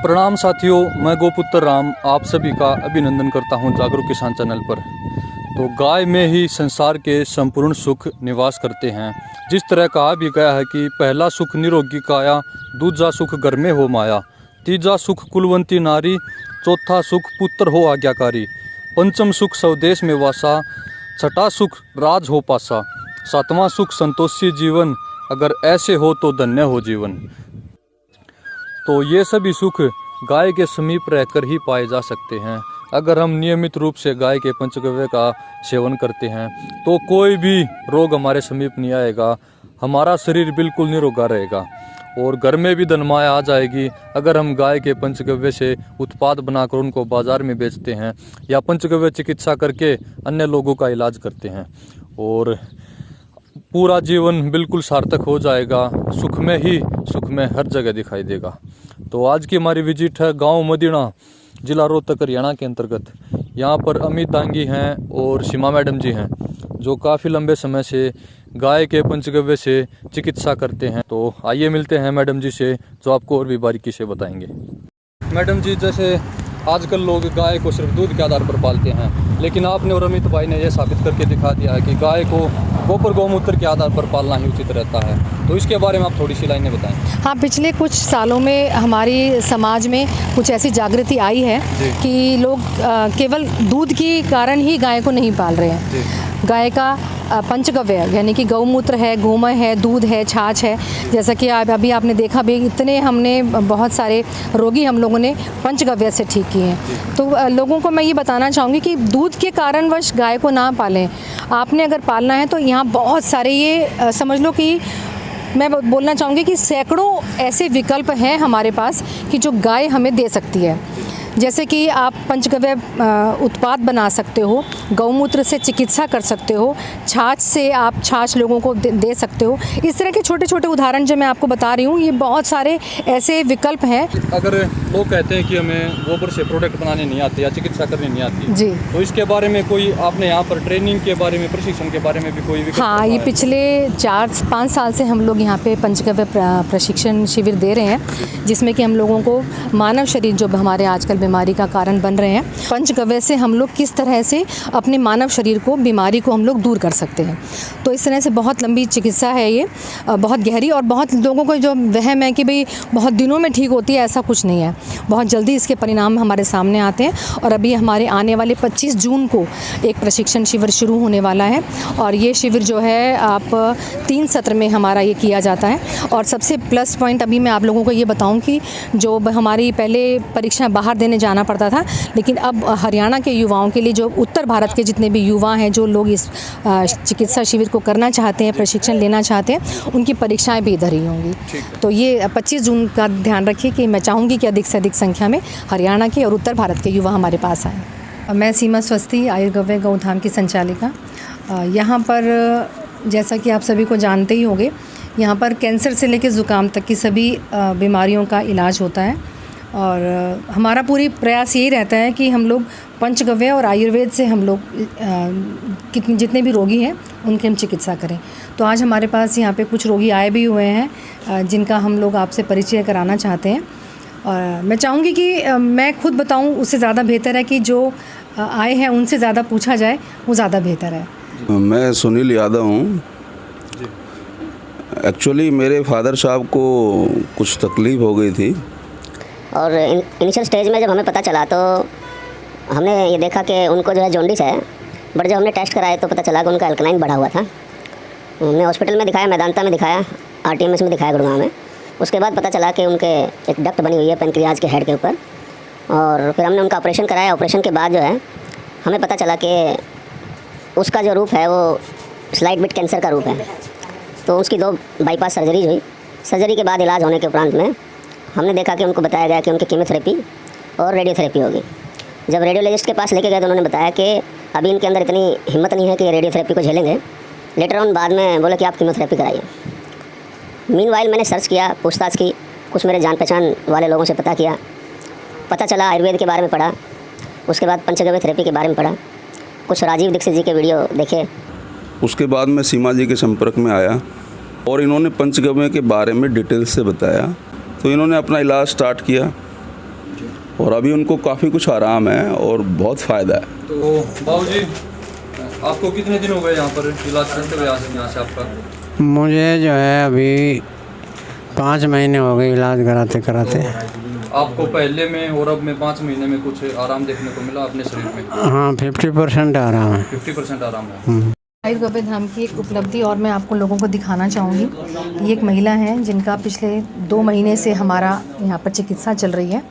प्रणाम साथियों, मैं गोपुत्र राम आप सभी का अभिनंदन करता हूं जागरूक किसान चैनल पर। तो गाय में ही संसार के संपूर्ण सुख निवास करते हैं। जिस तरह कहा भी गया है कि पहला सुख निरोगी काया, दूजा सुख घर में हो माया, तीजा सुख कुलवंती नारी, चौथा सुख पुत्र हो आज्ञाकारी, पंचम सुख स्वदेश में वासा, छठा सुख राज हो पासा, सातवां सुख संतोषी जीवन, अगर ऐसे हो तो धन्य हो जीवन। तो ये सभी सुख गाय के समीप रहकर ही पाए जा सकते हैं। अगर हम नियमित रूप से गाय के पंचगव्य का सेवन करते हैं तो कोई भी रोग हमारे समीप नहीं आएगा, हमारा शरीर बिल्कुल निरोगा रहेगा और घर में भी धनमाया आ जाएगी। अगर हम गाय के पंचगव्य से उत्पाद बनाकर उनको बाजार में बेचते हैं या पंचगव्य चिकित्सा करके अन्य लोगों का इलाज करते हैं और पूरा जीवन बिल्कुल सार्थक हो जाएगा, सुख में हर जगह दिखाई देगा। तो आज की हमारी विजिट है गांव मदीना, जिला रोहतक, हरियाणा के अंतर्गत। यहाँ पर अमित दांगी हैं और सीमा मैडम जी हैं जो काफ़ी लंबे समय से गाय के पंचगव्य से चिकित्सा करते हैं। तो आइए मिलते हैं मैडम जी से जो आपको और भी बारीकी से बताएंगे। मैडम जी, जैसे आजकल लोग गाय को सिर्फ दूध के आधार पर पालते हैं, लेकिन आपने और अमित भाई ने यह साबित करके दिखा दिया है कि गाय को गोबर गौमूत्र के आधार पर पालना ही उचित रहता है। तो इसके बारे में आप थोड़ी सी लाइनें बताएं। हाँ, पिछले कुछ सालों में हमारी समाज में कुछ ऐसी जागृति आई है कि लोग केवल दूध के कारण ही गाय को नहीं पाल रहे हैं। गाय का पंचगव्य यानी कि गौमूत्र है, गोमय है, दूध है, छाछ है, जैसा कि अभी आपने देखा भी, इतने हमने बहुत सारे रोगी हम लोगों ने पंचगव्य से ठीक किए हैं। तो लोगों को मैं ये बताना चाहूँगी कि दूध के कारणवश गाय को ना पालें। आपने अगर पालना है तो यहाँ बहुत सारे ये समझ लो कि मैं बोलना चाहूँगी कि सैकड़ों ऐसे विकल्प हैं हमारे पास कि जो गाय हमें दे सकती है। जैसे कि आप पंचगव्य उत्पाद बना सकते हो, गौमूत्र से चिकित्सा कर सकते हो, छाछ से आप छाछ लोगों को दे सकते हो। इस तरह के छोटे छोटे उदाहरण जो मैं आपको बता रही हूँ, ये बहुत सारे ऐसे विकल्प हैं। अगर लोग कहते हैं कि हमें गोबर से प्रोडक्ट बनाने नहीं आते या चिकित्सा करने नहीं आती जी, तो इसके बारे में कोई आपने यहाँ पर ट्रेनिंग के बारे में, प्रशिक्षण के बारे में भी कोई विकल्प? हाँ, ये पिछले 4-5 साल से हम लोग यहाँ पे पंचगव्य प्रशिक्षण शिविर दे रहे हैं, जिसमें कि हम लोगों को मानव शरीर जो हमारे आजकल बीमारी का कारण बन रहे हैं, पंचगव्य से हम लोग किस तरह से अपने मानव शरीर को, बीमारी को हम लोग दूर कर सकते हैं। तो इस तरह से बहुत लंबी चिकित्सा है ये, बहुत गहरी, और बहुत लोगों को जो वहम है कि भाई बहुत दिनों में ठीक होती है, ऐसा कुछ नहीं है। बहुत जल्दी इसके परिणाम हमारे सामने आते हैं। और अभी हमारे आने वाले 25 जून को एक प्रशिक्षण शिविर शुरू होने वाला है और ये शिविर जो है आप 3 सत्र में हमारा ये किया जाता है। और सबसे प्लस पॉइंट अभी मैं आप लोगों को ये बताऊं कि जो हमारी पहले परीक्षा बाहर देने जाना पड़ता था, लेकिन अब हरियाणा के युवाओं के लिए, जो उत्तर भारत के जितने भी युवा हैं, जो लोग इस चिकित्सा शिविर को करना चाहते हैं, प्रशिक्षण लेना चाहते हैं, उनकी परीक्षाएं भी इधर ही होंगी। तो ये 25 जून का ध्यान रखिए कि मैं चाहूँगी कि अधिक से अधिक संख्या में हरियाणा के और उत्तर भारत के युवा हमारे पास आएँ। मैं सीमा स्वस्ति, आयुर्गव्य गौधाम की संचालिका। यहाँ पर जैसा कि आप सभी को जानते ही होंगे, यहाँ पर कैंसर से लेकर ज़ुकाम तक की सभी बीमारियों का इलाज होता है और हमारा पूरी प्रयास यही रहता है कि हम लोग पंचगव्य और आयुर्वेद से हम लोग जितने भी रोगी हैं उनकी हम चिकित्सा करें। तो आज हमारे पास यहाँ पे कुछ रोगी आए भी हुए हैं जिनका हम लोग आपसे परिचय कराना चाहते हैं। और मैं चाहूँगी कि मैं खुद बताऊँ उससे ज़्यादा बेहतर है कि जो आए हैं उनसे ज़्यादा पूछा जाए, वो ज़्यादा बेहतर है। मैं सुनील यादव हूँ। एक्चुअली मेरे फादर साहब को कुछ तकलीफ़ हो गई थी और इनिशियल स्टेज में जब हमें पता चला तो हमने ये देखा कि उनको जो है जॉन्डिस है, बट जब हमने टेस्ट कराए तो पता चला कि उनका अल्कलाइन बढ़ा हुआ था। हमने हॉस्पिटल में दिखाया, मैदांता में दिखाया, आरटीएमएस में दिखाया गुड़गांव में। उसके बाद पता चला कि उनके एक डक्ट बनी हुई है पेनक्रियाज के हेड के ऊपर, और फिर हमने उनका ऑपरेशन कराया। ऑपरेशन के बाद जो है हमें पता चला कि उसका जो रूप है वो स्लाइट बिट कैंसर का रूप है। तो उसकी 2 बाईपास सर्जरी हुई। सर्जरी के बाद इलाज होने के उपरांत में हमने देखा कि उनको बताया गया कि उनकी कीमोथेरेपी और रेडियोथेरेपी होगी। जब रेडियोलॉजिस्ट के पास लेके गए तो उन्होंने बताया कि अभी इनके अंदर इतनी हिम्मत नहीं है कि रेडियोथेरेपी को झेलेंगे। लेटर ऑन बाद में बोले कि आप कीमोथेरेपी कराइए। मीनवाइल मैंने सर्च किया, पूछताछ की, कुछ मेरे जान पहचान वाले लोगों से पता किया, पता चला आयुर्वेद के बारे में पढ़ा, उसके बाद पंचगव्य थेरेपी के बारे में पढ़ा, कुछ राजीव दीक्षित जी के वीडियो देखे। उसके बाद मैं सीमा जी के संपर्क में आया और इन्होंने पंचगव्य के बारे में डिटेल से बताया। तो इन्होंने अपना इलाज स्टार्ट किया और अभी उनको काफ़ी कुछ आराम है और बहुत फ़ायदा है। तो बाबू जी, आपको कितने दिन हो गए यहाँ पर इलाज करते हुए यहाँ से आपका? मुझे जो है अभी 5 महीने हो गए इलाज कराते कराते। आपको पहले में और अब में 5 महीने में कुछ आराम देखने को मिला अपने शरीर में? हाँ, 50% आराम है। 50% आराम है। आयुर्वेद धाम की एक उपलब्धि और मैं आपको लोगों को दिखाना चाहूँगी। ये एक महिला है जिनका पिछले 2 महीने से हमारा यहाँ पर चिकित्सा चल रही है।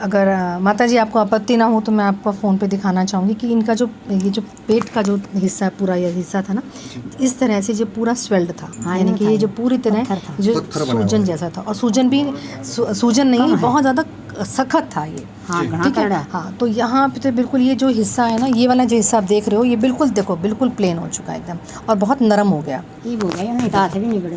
अगर माता जी आपको आपत्ति ना हो तो मैं आपको फ़ोन पे दिखाना चाहूँगी कि इनका ये जो पेट का जो हिस्सा पूरा ये हिस्सा था ना, इस तरह से जो पूरा स्वेल्ड था, यानी कि ये जो पूरी तरह जो सूजन जैसा था, और सूजन भी सूजन नहीं, बहुत ज़्यादा सख्त था ये। ठीक है। हाँ, तो यहाँ पे तो बिल्कुल ये जो हिस्सा है ना, ये वाला जो हिस्सा आप देख रहे हो, ये बिल्कुल देखो बिल्कुल प्लेन हो चुका है एकदम, और बहुत नरम हो गया।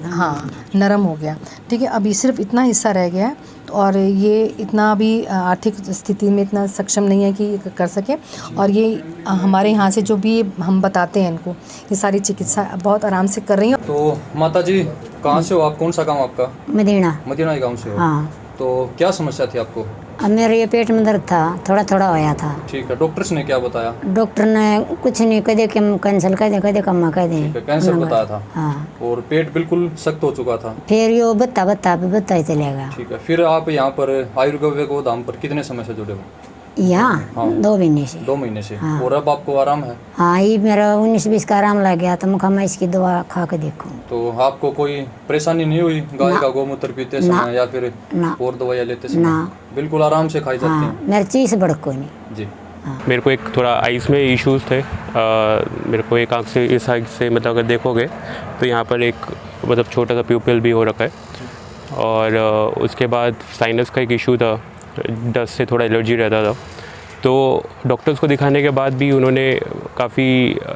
हाँ, नरम हो गया। ठीक है, अभी सिर्फ इतना हिस्सा रह गया है, और ये इतना भी आर्थिक स्थिति में इतना सक्षम नहीं है कि कर सके, और ये हमारे यहाँ से जो भी हम बताते हैं इनको, ये सारी चिकित्सा बहुत आराम से कर रही हैं। तो माता जी, कहाँ से हो आप? कौन सा गाँव आपका? मदीना गाँव से हो? हाँ। तो क्या समस्या थी आपको? अब मेरे ये पेट में दर्द था, थोड़ा थोड़ा होया था। ठीक है, डॉक्टर्स ने क्या बताया? डॉक्टर ने कुछ नहीं कह दे कि हम कैंसिल कर दे, कह दे कम्मा कह दे। कैंसर बताया था? हाँ। और पेट बिल्कुल सख्त हो चुका था? फिर यो बत्ता ही चलेगा। ठीक है, फिर आप यहाँ पर आयुर्वेद धाम पर कितने समय से जुड़े हो? यहाँ हाँ। 2 महीने से। 2 महीने से। हाँ। और अब आपको आराम है? हाँ, ये मेरा 19-20 का आराम लग गया, तो मैं इसकी दवा खा के देखूँ। तो आपको कोई परेशानी नहीं हुई गाय का गोमूत्र पीते समय या फिर और दवाइयाँ लेते समय? बिल्कुल आराम से खाई जाती हैं? मेरी चीज़ बड़को नहीं जी। मेरे को एक थोड़ा आइज़ में इश्यूज़ थे। मेरे को एक आँख से, इस आँख से मतलब अगर देखोगे तो यहाँ पर एक मतलब छोटा सा प्यूपिल भी हो रखा है, और उसके बाद साइनस का एक इशू था, डस्ट से थोड़ा एलर्जी रहता था। तो डॉक्टर्स को दिखाने के बाद भी उन्होंने काफ़ी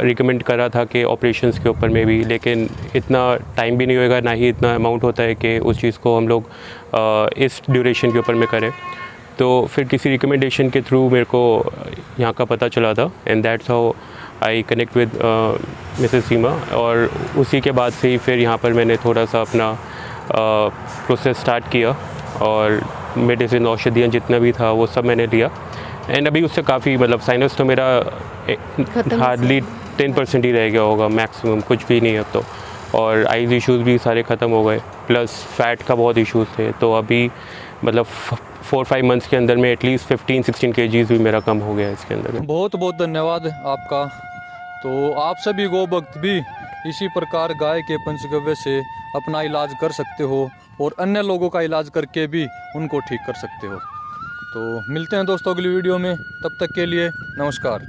रिकमेंड करा था कि ऑपरेशंस के ऊपर में भी, लेकिन इतना टाइम भी नहीं होएगा, ना ही इतना अमाउंट होता है कि उस चीज़ को हम लोग इस ड्यूरेशन के ऊपर में करें। तो फिर किसी रिकमेंडेशन के थ्रू मेरे को यहाँ का पता चला था, and that's how I connect with Mrs Seema, और उसी के बाद से ही फिर यहाँ पर मैंने थोड़ा सा अपना प्रोसेस स्टार्ट किया, और मेडिसिन औषधियाँ जितना भी था वो सब मैंने लिया, एंड अभी उससे काफ़ी मतलब साइनस तो मेरा हार्डली 10% ही रह गया होगा मैक्सिमम, कुछ भी नहीं अब तो, और आइज़ इश्यूज़ भी सारे ख़त्म हो गए, प्लस फैट का बहुत इश्यूज़ थे। तो अभी मतलब 4-5 मंथ्स के अंदर में एटलीस्ट 15-16 kgs भी मेरा कम हो गया इसके अंदर। बहुत बहुत धन्यवाद आपका। तो आप सभी गौ भक्त भी इसी प्रकार गाय के पंचगव्य से अपना इलाज कर सकते हो, और अन्य लोगों का इलाज करके भी उनको ठीक कर सकते हो। तो मिलते हैं दोस्तों अगली वीडियो में, तब तक के लिए नमस्कार।